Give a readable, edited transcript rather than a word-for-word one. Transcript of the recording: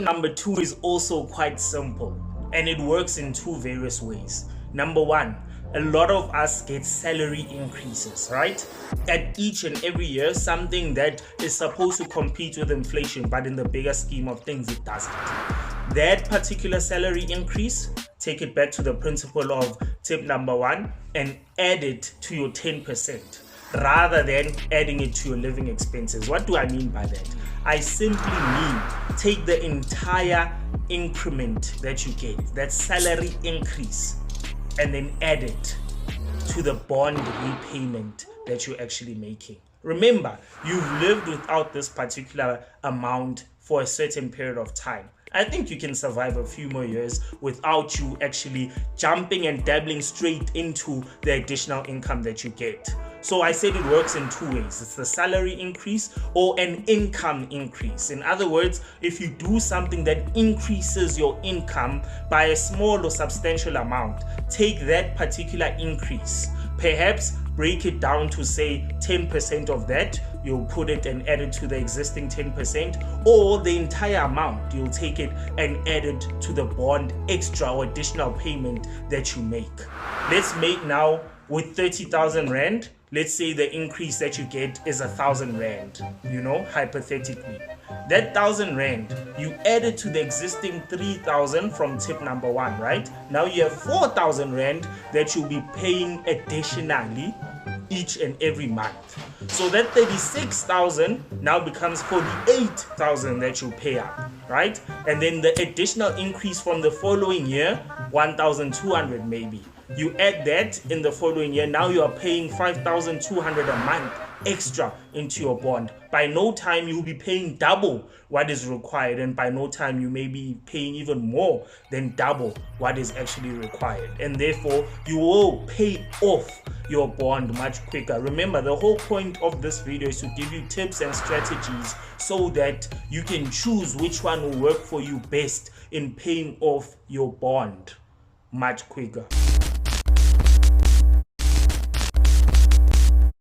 number 2 is also quite simple, and it works in 2 various ways. Number 1, a lot of us get salary increases, right? At each and every year, something that is supposed to compete with inflation, but in the bigger scheme of things, it doesn't. That particular salary increase, take it back to the principle of tip number 1 and add it to your 10%, rather than adding it to your living expenses. What do I mean by that? I simply mean take the entire increment that you get, that salary increase, and then add it to the bond repayment that you're actually making. Remember, you've lived without this particular amount for a certain period of time. I think you can survive a few more years without you actually jumping and dabbling straight into the additional income that you get. So I said it works in 2 ways. It's the salary increase or an income increase. In other words, if you do something that increases your income by a small or substantial amount, take that particular increase, perhaps break it down to say 10% of that, you'll put it and add it to the existing 10%, or the entire amount, you'll take it and add it to the bond extra or additional payment that you make. Let's make now with 30,000 Rand, let's say the increase that you get is 1,000 Rand, hypothetically. That 1,000 Rand, you add it to the existing 3,000 from tip number 1, right? Now you have 4,000 Rand that you'll be paying additionally each and every month. So that 36,000 now becomes 48,000 that you pay up, right? And then the additional increase from the following year, 1,200 maybe. You add that in the following year, now you are paying 5,200 a month extra into your bond. By no time you'll be paying double what is required, and by no time you may be paying even more than double what is actually required, and therefore you will pay off your bond much quicker. Remember, the whole point of this video is to give you tips and strategies so that you can choose which one will work for you best in paying off your bond much quicker.